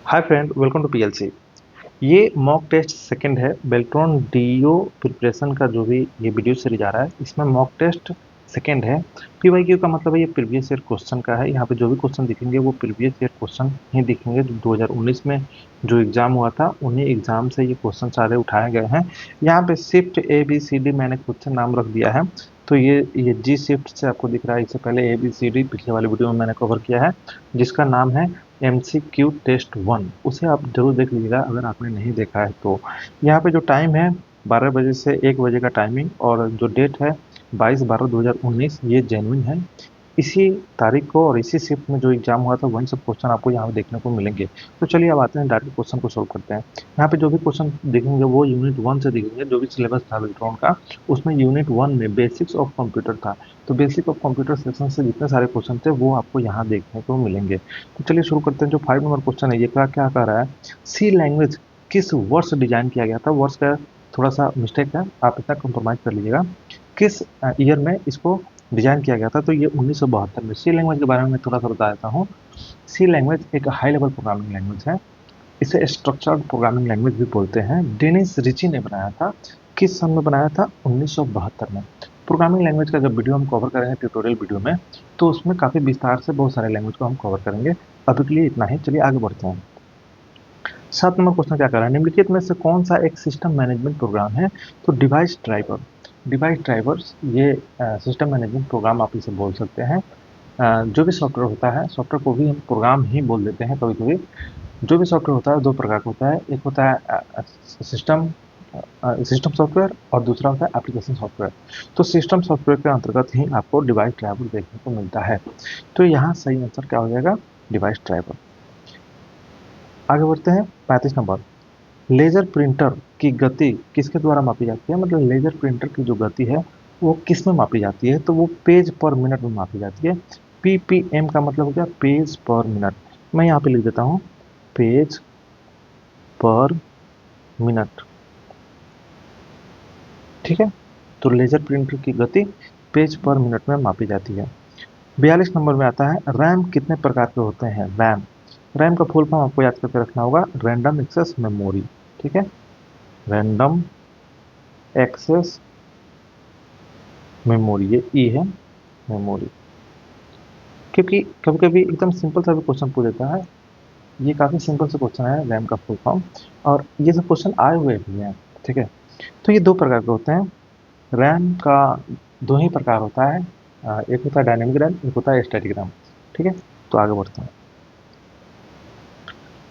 Hi friend, welcome to PLC. ये mock test second है Beltron do preparation का। जो भी ये वीडियो सीरीज आ रहा है इसमें मॉक टेस्ट सेकंड है। पीवाईक्यू का मतलब है ये प्रीवियस ईयर क्वेश्चन का है। यहाँ पे जो भी क्वेश्चन दिखेंगे वो प्रीवियस ईयर क्वेश्चन ही दिखेंगे। जो 2019 में जो एग्जाम हुआ था उन्हीं एग्जाम से ये क्वेश्चन सारे उठाए गए हैं। यहाँ पे shift A B C D मैंने खुद से नाम रख दिया है। तो ये जी शिफ्ट से आपको दिख रहा है। इससे पहले ए बी सी डी पिछले वाले वीडियो में मैंने कवर किया है, जिसका नाम है MCQ टेस्ट 1। उसे आप जरूर देख लीजिएगा अगर आपने नहीं देखा है तो। यहाँ पे जो टाइम है 12 बजे से 1 बजे का टाइमिंग, और जो डेट है 22/12/2019, ये जेन्युइन है। इसी तारीख को और इसी शिफ्ट में जो एग्जाम हुआ था वही सब क्वेश्चन आपको यहाँ पे देखने को मिलेंगे। तो चलिए अब आते हैं डायरेक्ट क्वेश्चन को सोल्व करते हैं। यहाँ पे जो भी क्वेश्चन दिखेंगे वो यूनिट 1 से दिखेंगे। जो भी सिलेबस था विल्ट्रॉन का, उसमें यूनिट 1 में बेसिक्स ऑफ कंप्यूटर था। तो बेसिक ऑफ कंप्यूटर सेक्शन से जितने सारे क्वेश्चन थे वो आपको यहाँ देखने को मिलेंगे। तो चलिए शुरू करते हैं। जो 5 नंबर क्वेश्चन है ये क्या क्या कह रहा है, सी लैंग्वेज किस वर्ष डिजाइन किया गया था। वर्ष का थोड़ा सा मिस्टेक है, आप इतना कंप्रोमाइज कर लीजिएगा। किस ईयर में इसको डिजाइन किया गया था, तो ये 1972 में। सी लैंग्वेज के बारे में मैं थोड़ा सा बता देता हूँ। सी लैंग्वेज एक हाई लेवल प्रोग्रामिंग लैंग्वेज है। इसे स्ट्रक्चर्ड प्रोग्रामिंग लैंग्वेज भी बोलते हैं। डेनिस रिची ने बनाया था। किस सन में बनाया था? 1972 में। प्रोग्रामिंग लैंग्वेज का जब वीडियो हम कवर करेंगे ट्यूटोरियल वीडियो में, तो उसमें काफी विस्तार से बहुत सारे लैंग्वेज को हम कवर करेंगे। अभी के लिए इतना ही, चलिए आगे बढ़ते हैं। 7 नंबर क्वेश्चन क्या कर रहा है, निम्नलिखित में से कौन सा एक सिस्टम मैनेजमेंट प्रोग्राम है? तो डिवाइस ड्राइवर। डिवाइस ड्राइवर्स ये सिस्टम मैनेजमेंट प्रोग्राम आप इसे बोल सकते हैं। जो भी सॉफ्टवेयर होता है, सॉफ्टवेयर को भी हम प्रोग्राम ही बोल देते हैं कभी कभी। जो भी सॉफ्टवेयर होता है दो प्रकार का होता है। एक होता है सिस्टम सिस्टम सॉफ्टवेयर, और दूसरा होता है एप्लीकेशन सॉफ्टवेयर। तो सिस्टम सॉफ्टवेयर के अंतर्गत ही आपको डिवाइस ड्राइवर देखने को मिलता है। तो यहाँ सही आंसर क्या हो जाएगा? Device driver. आगे बढ़ते हैं। 35 नंबर, लेजर प्रिंटर की गति किसके द्वारा मापी जाती है? मतलब लेजर प्रिंटर की जो गति है वो किस में मापी जाती है? तो वो पेज पर मिनट में मापी जाती है। PPM का मतलब हो गया पेज पर मिनट। मैं यहाँ पे लिख देता हूँ पेज पर मिनट। ठीक है, तो लेजर प्रिंटर की गति पेज पर मिनट में मापी जाती है। 42 नंबर में आता है, रैम कितने प्रकार के होते हैं? रैम, रैम का फुल फॉर्म आपको याद करके रखना होगा, रैंडम एक्सेस मेमोरी। ठीक है, रैंडम एक्सेस मेमोरी, ये ई है मेमोरी। क्योंकि कभी कभी एकदम सिंपल सा भी क्वेश्चन पूछ देता है। ये काफी सिंपल सा क्वेश्चन है, रैम का फुल फॉर्म, और ये सब क्वेश्चन आए हुए भी हैं। ठीक है, तो ये दो प्रकार के होते हैं। रैम का दो ही प्रकार होता है, एक होता है डायनेमिक रैम, एक होता है स्टैटिक रैम। ठीक है, तो आगे बढ़ते हैं।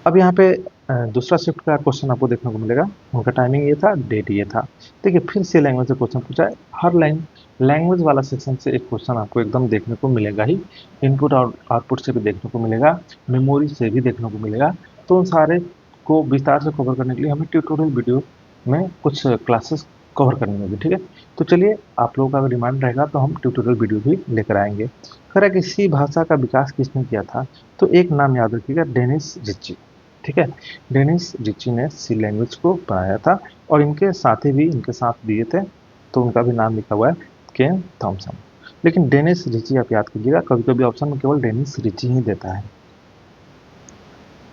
अब यहाँ पे दूसरा शिफ्ट का क्वेश्चन आपको देखने को मिलेगा। उनका टाइमिंग ये था, डेट ये था। देखिए फिर से लैंग्वेज से क्वेश्चन पूछा है। हर लैंग्वेज वाला सेक्शन से एक क्वेश्चन आपको एकदम देखने को मिलेगा ही। इनपुट और आउटपुट से भी देखने को मिलेगा, मेमोरी से भी देखने को मिलेगा। तो उन सारे को विस्तार से कवर करने के लिए हमें ट्यूटोरियल वीडियो में कुछ क्लासेस कवर करनी होगी। ठीक है, तो चलिए आप लोगों का अगर डिमांड रहेगा तो हम ट्यूटोरियल वीडियो भी लेकर आएंगे। कह रहा है कि सी भाषा का विकास किसने किया था? तो एक नाम याद रखिएगा, डेनिस रिची। ठीक है, डेनिस रिची ने सी लैंग्वेज को बनाया था, और इनके साथी भी इनके साथ दिए थे। तो उनका भी नाम लिखा हुआ है, केन थॉमसन। लेकिन डेनिस रिची आप याद कीजिएगा, कभी कभी ऑप्शन में केवल डेनिस रिची ही देता है।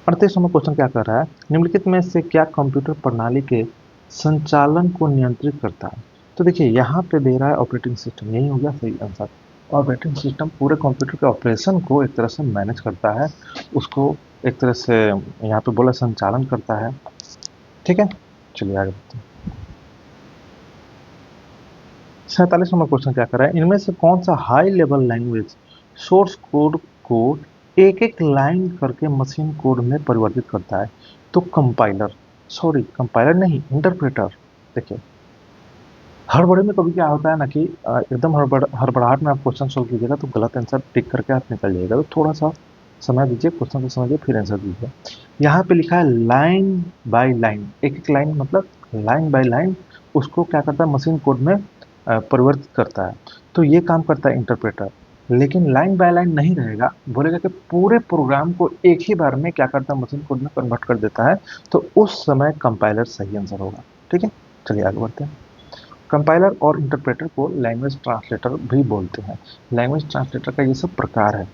38 नंबर क्वेश्चन क्या कर रहा है, निम्नलिखित में से क्या कंप्यूटर प्रणाली के संचालन को नियंत्रित करता है? तो देखिए यहाँ पे दे रहा है ऑपरेटिंग सिस्टम, यही हो गया सही आंसर। ऑपरेटिंग सिस्टम पूरे कंप्यूटर के ऑपरेशन को एक तरह से मैनेज करता है, उसको एक तरह से यहाँ पे बोला संचालन करता है। ठीक है, चलिए आगे बढ़ते हैं। 47 नंबर क्वेश्चन क्या कर रहा है, इनमें से कौन सा high level language source code को एक एक लाइन करके मशीन कोड में परिवर्तित करता है? तो कंपाइलर, सॉरी कंपाइलर नहीं, इंटरप्रेटर। देखिए हड़बड़ी में कभी क्या होता है ना कि एकदम हड़बड़ाहट में आप क्वेश्चन सोल्व कीजिएगा तो गलत आंसर टिक करके आप निकल जाएगा। तो थोड़ा सा समय दीजिए, क्वेश्चन को समझिए, फिर आंसर दीजिए। यहाँ पे लिखा है लाइन बाय लाइन, एक एक लाइन मतलब लाइन बाय लाइन उसको क्या करता है मशीन कोड में परिवर्तित करता है। तो ये काम करता है इंटरप्रेटर। लेकिन लाइन बाय लाइन नहीं रहेगा, बोलेगा कि पूरे प्रोग्राम को एक ही बार में क्या करता है मशीन कोड में कन्वर्ट कर देता है। तो उस समय कंपाइलर सही आंसर होगा। ठीक है, चलिए आगे बढ़ते हैं। कंपाइलर और इंटरप्रेटर को लैंग्वेज ट्रांसलेटर भी बोलते हैं। लैंग्वेज ट्रांसलेटर का ये सब प्रकार है।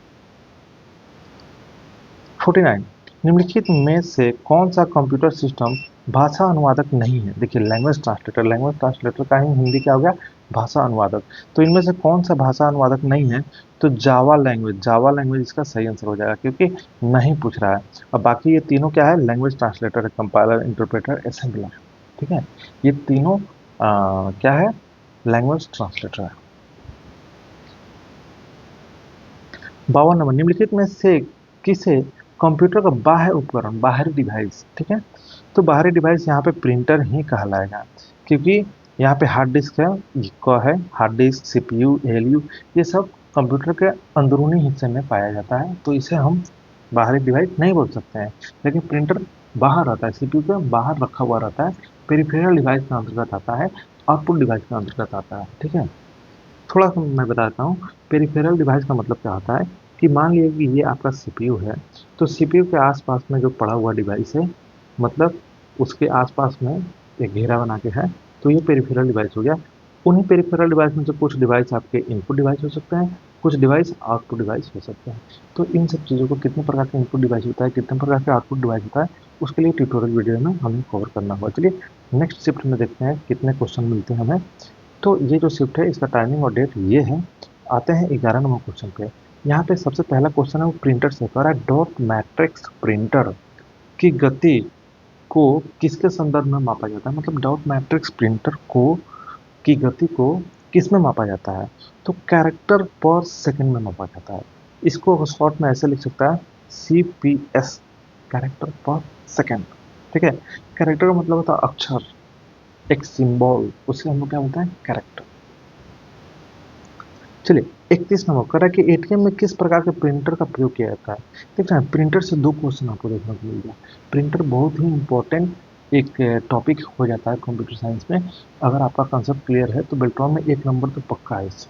49, निम्नलिखित में से कौन सा कंप्यूटर सिस्टम भाषा अनुवादक नहीं है? देखिए, लैंग्वेज ट्रांसलेटर का ही हिंदी क्या हो गया? भाषा अनुवादक। तो इनमें से कौन सा भाषा अनुवादक नहीं है? तो जावा लैंग्वेज इसका सही आंसर हो जाएगा, क्योंकि नहीं पूछ रहा है। अब बाकी ये तीनों क्या है? Language translator, compiler, interpreter, assembler. ठीक है, ये तीनों क्या है? लैंग्वेज ट्रांसलेटर है। 52 नंबर, निम्नलिखित में से किसे कंप्यूटर का बाह्य उपकरण, बाहरी डिवाइस, ठीक है, तो बाहरी डिवाइस यहाँ पे प्रिंटर ही कहलाएगा, क्योंकि यहाँ पे हार्ड डिस्क है, हार्ड डिस्क, सीपीयू, एएलयू, ये सब कंप्यूटर के अंदरूनी हिस्से में पाया जाता है, तो इसे हम बाहरी डिवाइस नहीं बोल सकते हैं। लेकिन प्रिंटर बाहर रहता है, सीपीयू के बाहर रखा हुआ रहता है, पेरिफेरल डिवाइस के अंतर्गत आता है, आउटपुट डिवाइस के अंतर्गत आता है। ठीक है, थोड़ा सा मैं बताता हूँ। पेरिफेरल डिवाइस का मतलब क्या होता है कि मान लीजिए कि ये आपका सीपीयू है, तो सीपीयू के आसपास में जो पड़ा हुआ डिवाइस है, मतलब उसके आसपास में एक घेरा बना के है, तो ये पेरिफेरल डिवाइस हो गया। उन्हीं पेरिफेरल डिवाइस में से कुछ डिवाइस आपके इनपुट डिवाइस हो सकते हैं, कुछ डिवाइस आउटपुट डिवाइस हो सकते हैं। तो इन सब चीज़ों को, कितने प्रकार के इनपुट डिवाइस होता है, कितने प्रकार के आउटपुट डिवाइस होता है, उसके लिए ट्यूटोरियल वीडियो में हमें कवर करना होगा। चलिए नेक्स्ट शिफ्ट में देखते हैं कितने क्वेश्चन मिलते हैं हमें। तो ये जो शिफ्ट है, इसका टाइमिंग और डेट ये है। आते हैं 11 नंबर क्वेश्चन पे। यहाँ पे सबसे पहला क्वेश्चन है वो प्रिंटर से कह रहा है, डॉट मैट्रिक्स प्रिंटर की गति को किसके संदर्भ में मापा जाता है? मतलब डॉट मैट्रिक्स प्रिंटर को की गति को किस में मापा जाता है? तो कैरेक्टर पर सेकंड में मापा जाता है। इसको शॉर्ट में ऐसे लिख सकता है, CPS, कैरेक्टर पर सेकंड। ठीक है, कैरेक्टर का मतलब होता है अक्षर, एक सिंबल, उसे हम लोग क्या बोलते हैं? कैरेक्टर। चलिए 31 नंबर कह रहा है कि एटीएम में किस प्रकार के प्रिंटर का प्रयोग किया जाता है? देख रहे हैं, प्रिंटर से दो क्वेश्चन आपको देखने को मिल गया। प्रिंटर बहुत ही इंपॉर्टेंट एक टॉपिक हो जाता है कंप्यूटर साइंस में। अगर आपका कंसेप्ट क्लियर है तो बेल्ट्रॉन में 1 नंबर तो पक्का है इससे।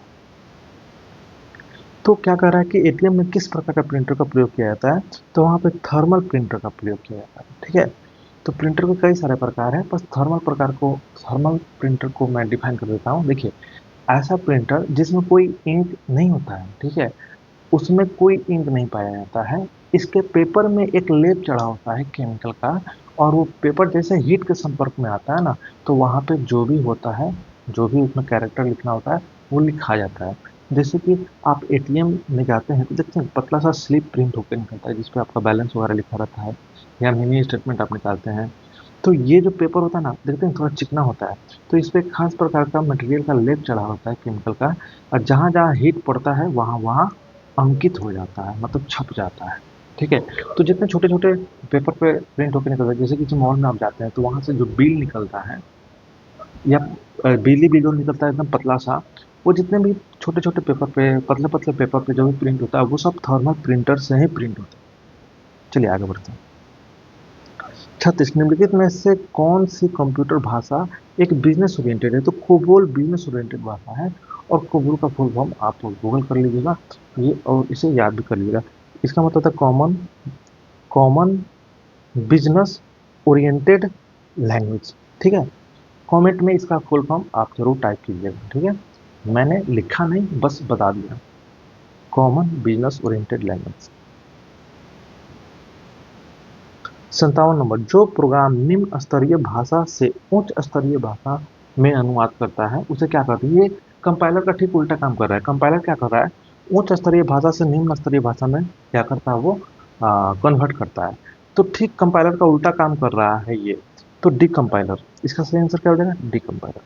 तो क्या कह रहा है कि एटीएम में किस प्रकार का प्रिंटर का प्रयोग किया जाता है? तो वहाँ पे थर्मल प्रिंटर का प्रयोग किया जाता है। ठीक है, तो प्रिंटर के कई सारे प्रकार हैं, बस थर्मल प्रिंटर को मैं डिफाइन कर देता हूँ। देखिए, ऐसा प्रिंटर जिसमें कोई इंक नहीं होता है, ठीक है, उसमें कोई इंक नहीं पाया जाता है। इसके पेपर में एक लेप चढ़ा होता है केमिकल का, और वो पेपर जैसे हीट के संपर्क में आता है ना, तो वहाँ पे जो भी होता है, जो भी उसमें कैरेक्टर लिखना होता है, वो लिखा जाता है। जैसे कि आप एटीएम में जाते हैं तो देखते हैं पतला सा स्लिप प्रिंट होकर निकलता है, जिसपे आपका बैलेंस वगैरह लिखा रहता है, या मिनी स्टेटमेंट आप निकालते हैं। तो ये जो पेपर होता है ना, देखते हैं थोड़ा चिकना होता है, तो इस पे खास प्रकार का मटेरियल का लेप चढ़ा होता है केमिकल का, और जहाँ जहाँ हीट पड़ता है वहाँ वहाँ अंकित हो जाता है, मतलब छप जाता है। ठीक है, तो जितने छोटे छोटे पेपर पे प्रिंट होकर निकलता है, जैसे किसी मॉल में आप जाते हैं तो वहाँ से जो बिल निकलता है, या बिजली बिल जो निकलता है एकदम पतला सा, वो जितने भी छोटे छोटे पेपर पे, पतले पतले पेपर पे जो भी प्रिंट होता है, वो सब थर्मल प्रिंटर से ही प्रिंट होता है। चलिए आगे बढ़ते हैं। 36, निम्नलिखित में से कौन सी कंप्यूटर भाषा एक बिजनेस ओरिएंटेड है? तो कोबोल बिजनेस ओरिएंटेड भाषा है, और कोबोल का फुल फॉर्म आप गूगल कर लीजिएगा ये, और इसे याद भी कर लीजिएगा। इसका मतलब था common common business oriented language. ठीक है, कमेंट में इसका फुल फॉर्म आप जरूर टाइप कीजिएगा। ठीक है, मैंने लिखा नहीं, बस बता दिया, common business oriented language. 57 number, जो प्रोग्राम निम्न स्तरीय भाषा से उच्च स्तरीय भाषा में अनुवाद करता है उसे क्या कहते हैं? ये कंपाइलर का ठीक उल्टा काम कर रहा है। कंपाइलर क्या कर रहा है? उच्च स्तरीय भाषा से निम्न स्तरीय भाषा में क्या करता है? वो कन्वर्ट करता है। तो ठीक कंपाइलर का उल्टा काम कर रहा है ये, तो डी कंपाइलर। इसका सही आंसर क्या हो जाएगा? D compiler.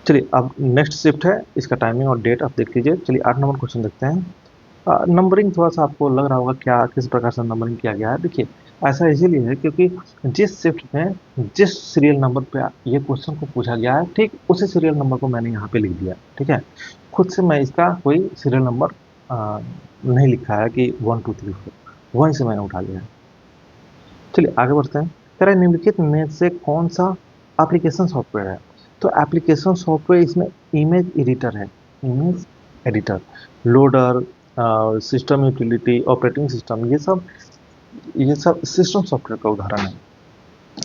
चलिए अब नेक्स्ट शिफ्ट है, इसका टाइमिंग और डेट आप देख लीजिए। चलिए 8 नंबर क्वेश्चन देखते हैं। नंबरिंग थोड़ा सा आपको लग रहा होगा क्या, किस प्रकार से नंबरिंग किया गया है। देखिए, ऐसा इसीलिए है क्योंकि जिस शिफ्ट में जिस सीरियल नंबर पे ये क्वेश्चन को पूछा गया है, ठीक उसी सीरियल नंबर को मैंने यहाँ पे लिख दिया। ठीक है, खुद से मैं इसका कोई सीरियल नंबर नहीं लिखा है कि 1 2 3 4, वहीं से मैंने उठा लिया है। चलिए आगे बढ़ते हैं। कह रहा है निम्नलिखित में से कौन सा एप्लीकेशन सॉफ्टवेयर है? तो एप्लीकेशन सॉफ्टवेयर इसमें इमेज एडिटर है, image editor, loader, system utility, operating system, ये सब सिस्टम सॉफ्टवेयर का उदाहरण है।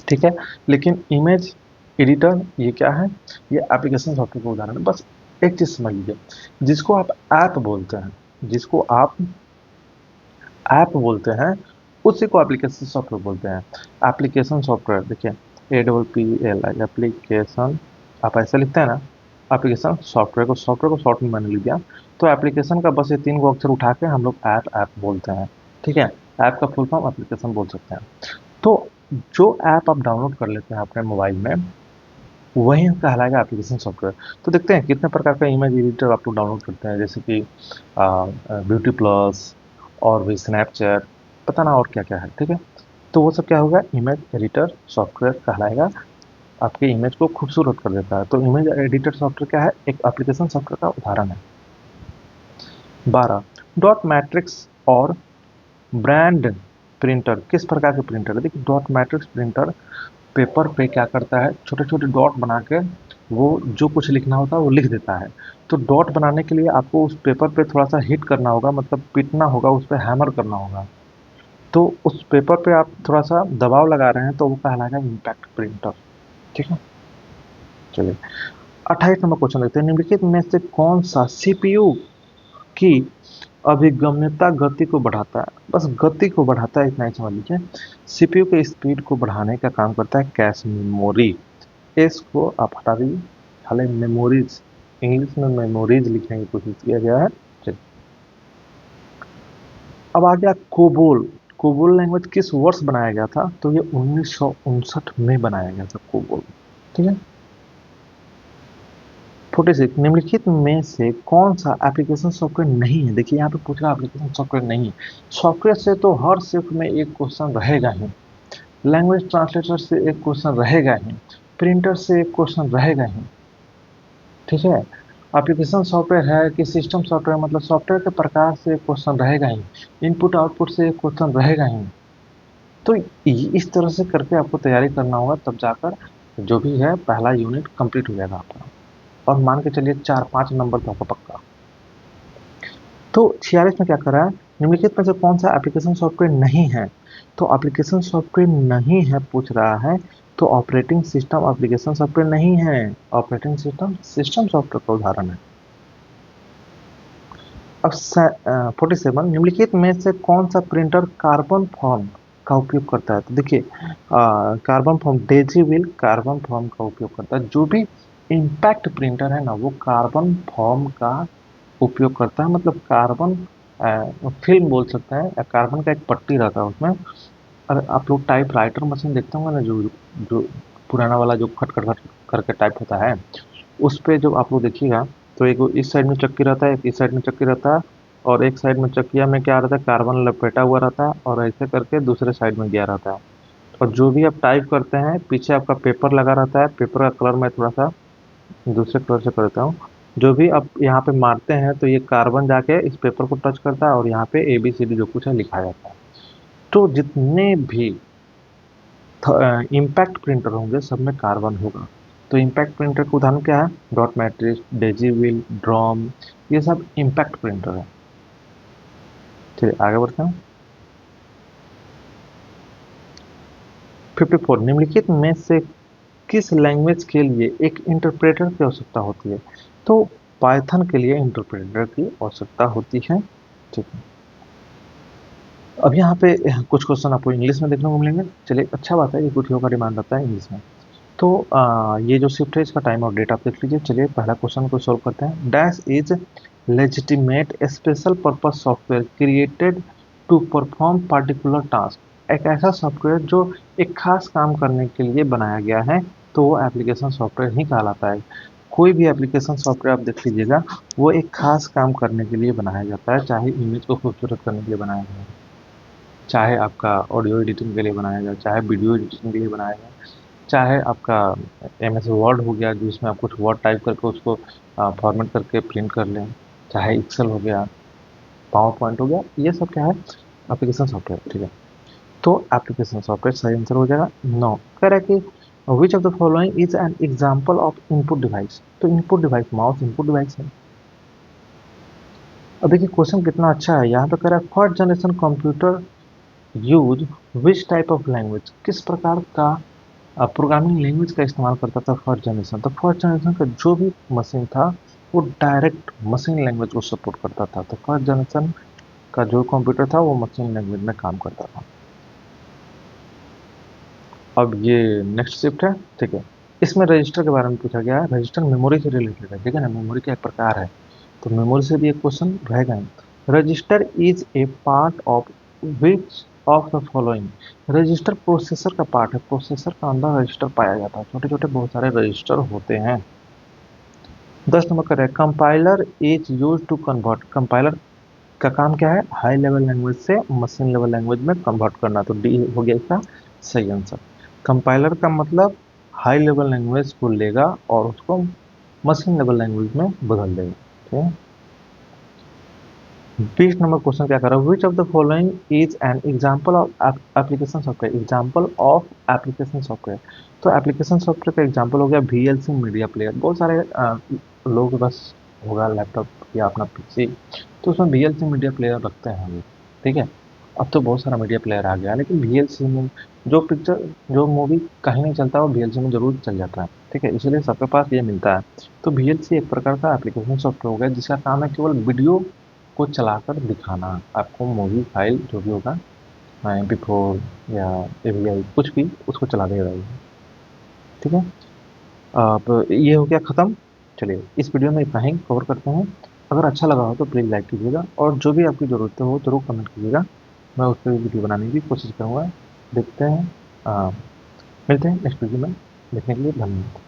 ठीक है, लेकिन इमेज एडिटर ये क्या है? ये एप्लीकेशन सॉफ्टवेयर का उदाहरण है। बस एक चीज समझ लीजिए, जिसको आप ऐप बोलते हैं, जिसको आप ऐप बोलते हैं, उसी को एप्लीकेशन सॉफ्टवेयर बोलते हैं। एप्लीकेशन सॉफ्टवेयर देखिए, APPL एप्लीकेशन, आप ऐसे लिखते हैं ना, एप्लीकेशन सॉफ्टवेयर को शॉर्ट में मैंने लिख दिया। तो एप्लीकेशन का बस ये 3 गो अक्षर उठा के हम लोग ऐप बोलते हैं। ठीक है, ऐप का फुल फॉर्म एप्लीकेशन बोल सकते हैं। तो जो ऐप आप डाउनलोड कर लेते हैं अपने मोबाइल में, वही कहलाएगा एप्लीकेशन सॉफ्टवेयर। तो देखते हैं कितने प्रकार का इमेज एडिटर आप लोग डाउनलोड करते हैं, जैसे कि ब्यूटी प्लस और भी स्नैपचैट, पता ना और क्या क्या है। ठीक है, तो वो सब क्या होगा, इमेज एडिटर सॉफ्टवेयर कहलाएगा। आपके इमेज को खूबसूरत कर देता है। तो इमेज एडिटर सॉफ्टवेयर क्या है, एक एप्लीकेशन सॉफ्टवेयर का उदाहरण है। 12 डॉट मैट्रिक्स और ब्रांड प्रिंटर किस प्रकार के प्रिंटर है। देखिए, डॉट मैट्रिक्स प्रिंटर पेपर पे क्या करता है, छोटे छोटे डॉट बना के वो जो कुछ लिखना होता है वो लिख देता है। तो डॉट बनाने के लिए आपको उस पेपर पे थोड़ा सा हिट करना होगा, मतलब पीटना होगा, उस पर हैमर करना होगा। तो उस पेपर पे आप थोड़ा सा दबाव लगा रहे हैं, तो वो कहलाएगा इम्पैक्ट प्रिंटर। ठीक है, चलिए 28 नंबर क्वेश्चन देखते हैं। निम्नलिखित में से कौन सा सीपीयू की अभिगम्यता गति को बढ़ाता है। बस गति को बढ़ाता है, इतना ही समझ लीजिए। सीपीयू के स्पीड को बढ़ाने का काम करता है कैश मेमोरी। एस को आप हटा दीजिए, खाली मेमोरीज, इंग्लिश में मेमोरीज लिखने की कोशिश किया गया है। चलिए, अब आ गया कोबोल। कोबोल लैंग्वेज किस वर्ष बनाया गया था, तो ये 1959 में बनाया गया था कोबोल। ठीक है, 46 निम्नलिखित में से कौन सा एप्लीकेशन सॉफ्टवेयर नहीं है। देखिए यहाँ पे पूछ रहा है एप्लीकेशन सॉफ्टवेयर नहीं है। सॉफ्टवेयर से तो हर शिफ्ट में एक क्वेश्चन रहेगा ही, लैंग्वेज ट्रांसलेटर से एक क्वेश्चन रहेगा ही, प्रिंटर से एक क्वेश्चन रहेगा ही। ठीक है, एप्लीकेशन सॉफ्टवेयर है कि सिस्टम सॉफ्टवेयर, मतलब सॉफ्टवेयर के प्रकार से एक क्वेश्चन रहेगा ही, इनपुट आउटपुट से एक क्वेश्चन रहेगा ही। तो इस तरह से करके आपको तैयारी करना होगा, तब जाकर जो भी है पहला यूनिट कंप्लीट हो जाएगा आपका। और मान के चलिए 4-5 नंबर तो आपका पक्का। तो 46 में क्या कर रहा है, निम्नलिखित में से कौन सा एप्लीकेशन सॉफ्टवेयर नहीं है। तो एप्लीकेशन सॉफ्टवेयर नहीं है पूछ रहा है, तो ऑपरेटिंग सिस्टम एप्लीकेशन सॉफ्टवेयर नहीं है। ऑपरेटिंग सिस्टम सिस्टम सॉफ्टवेयर का उदाहरण है। अब 47 निम्नलिखित में से कौन सा प्रिंटर कार्बन फॉर्म का उपयोग करता है। तो देखिए, carbon form Daisy wheel carbon form का उपयोग करता है। जो भी इम्पैक्ट प्रिंटर है ना, वो कार्बन फॉर्म का उपयोग करता है, मतलब कार्बन फिल्म बोल सकते हैं, या कार्बन का एक पट्टी रहता है उसमें। अगर आप लोग टाइप राइटर मशीन देखते होंगे ना, जो जो पुराना वाला जो खट खट खट करके टाइप होता है, उस पे जब आप लोग देखिएगा, तो एक इस साइड में चक्की रहता है, एक इस साइड में चक्की रहता है, और एक साइड में चक्किया में क्या रहता है, कार्बन लपेटा हुआ रहता है, और ऐसे करके दूसरे साइड में गया रहता है। और जो भी आप टाइप करते हैं, पीछे आपका पेपर लगा रहता है। पेपर का कलर मैं थोड़ा सा दूसरे कलर से करता हूँ। जो भी आप यहाँ पे मारते हैं, तो ये कार्बन जाके इस पेपर को टच करता है, और यहाँ पे ABCD जो कुछ है लिखा जाता है। तो जितने भी इम्पैक्ट प्रिंटर होंगे, सब में कार्बन होगा। तो इम्पैक्ट प्रिंटर का उदाहरण क्या है, डॉट मैट्रिक्स, डेजीविल, ड्रॉम, ये सब इम्पैक्ट प्रिंटर है। चलिए आगे बढ़ते हैं। 54 निम्नलिखित में से किस लैंग्वेज के लिए एक इंटरप्रेटर की आवश्यकता होती है। तो पाइथन के लिए इंटरप्रेटर की आवश्यकता होती है। ठीक है, अब यहाँ पे कुछ क्वेश्चन आपको इंग्लिश में देखने को मिलेंगे। चलिए, अच्छा बात है, ये कुछ लोगों का डिमांड रहता है इंग्लिश में। तो ये जो शिफ्ट है, इसका टाइम और डेट आप देख लीजिए। चलिए पहला क्वेश्चन को सॉल्व करते हैं। Dash is legitimate special purpose software created to perform particular task. एक ऐसा सॉफ्टवेयर जो एक खास काम करने के लिए बनाया गया है, तो वो एप्लीकेशन सॉफ्टवेयर ही कहलाता है। कोई भी एप्लीकेशन सॉफ्टवेयर आप देख लीजिएगा, वो एक खास काम करने के लिए बनाया जाता है, चाहे इमेज को खूबसूरत करने के लिए बनाया जाए, चाहे आपका ऑडियो एडिटिंग के लिए बनाया जाए, चाहे वीडियो एडिटिंग के लिए बनाया जाए, चाहे आपका MS वर्ड हो गया, जिसमें आप कुछ वर्ड टाइप करके उसको फॉर्मेट करके प्रिंट कर लें, चाहे एक्सेल हो गया, पावर पॉइंट हो गया, ये सब क्या है, एप्लीकेशन सॉफ्टवेयर। ठीक है, तो एप्लीकेशन सॉफ्टवेयर सही आंसर हो जाएगा। नो, कह रहा है कि which of the following is an example of input device. तो input device, mouse input device है। अब देखिए क्वेश्चन कितना अच्छा है, यहाँ पे कह रहा है first generation computer use which type of language, किस प्रकार का प्रोग्रामिंग लैंग्वेज का इस्तेमाल करता था फर्स्ट जनरेशन। तो फर्स्ट जनरेशन का जो भी मशीन था, वो डायरेक्ट मशीन लैंग्वेज को सपोर्ट करता था। तो फर्स्ट जनरेशन का जो कंप्यूटर था वो मशीन लैंग्वेज में काम करता था। अब ये नेक्स्ट शिफ्ट है, ठीक है। इसमें रजिस्टर के बारे में पूछा गया है। रजिस्टर मेमोरी से रिलेटेड है, ठीक है ना, मेमोरी का एक प्रकार है, तो मेमोरी से भी एक क्वेश्चन रहेगा। Register is a part of which of the following. Register processor का पार्ट है, प्रोसेसर का अंदर रजिस्टर पाया जाता है, छोटे छोटे बहुत सारे रजिस्टर होते हैं। 10 नंबर का है, compiler is use to convert. Compiler का काम क्या है, हाई लेवल लैंग्वेज से मशीन लेवल लैंग्वेज में कन्वर्ट करना, तो डी हो गया इसका सही आंसर। कंपाइलर का मतलब हाई लेवल लैंग्वेज को लेगा और उसको मशीन लेवल लैंग्वेज में बदल देगा, ठीक है। 20 नंबर क्वेश्चन क्या कर रहा है, विच of the following is an example of application software. Example of application software, तो एप्लीकेशन सॉफ्टवेयर का एग्जाम्पल हो गया वीएलसी मीडिया प्लेयर। बहुत सारे लोगों के पास होगा लैपटॉप या अपना पीसी, तो उसमें वीएलसी मीडिया प्लेयर रखते हैं हम लोग, ठीक है। अब तो बहुत सारा मीडिया प्लेयर आ गया, लेकिन वीएलसी में जो पिक्चर जो मूवी कहीं नहीं चलता वो वीएलसी में जरूर चल जाता है, ठीक है, इसलिए सबके पास ये मिलता है। तो वीएलसी एक प्रकार का एप्लीकेशन सॉफ्टवेयर हो गया जिसका काम है केवल वीडियो को चलाकर दिखाना, आपको मूवी फाइल जो भी होगा, MP4 या AVI कुछ भी, उसको चला देगा ये, ठीक है। अब ये हो गया ख़त्म। चलिए इस वीडियो में इतना ही कवर करते हैं। अगर अच्छा लगा हो तो प्लीज़ लाइक कीजिएगा, और जो भी आपकी ज़रूरतें हो ज़रूर कमेंट कीजिएगा, मैं उस पर वीडियो बनाने की कोशिश करूँगा। देखते हैं, मिलते हैं नेक्स्ट वीडियो में। देखने के लिए धन्यवाद।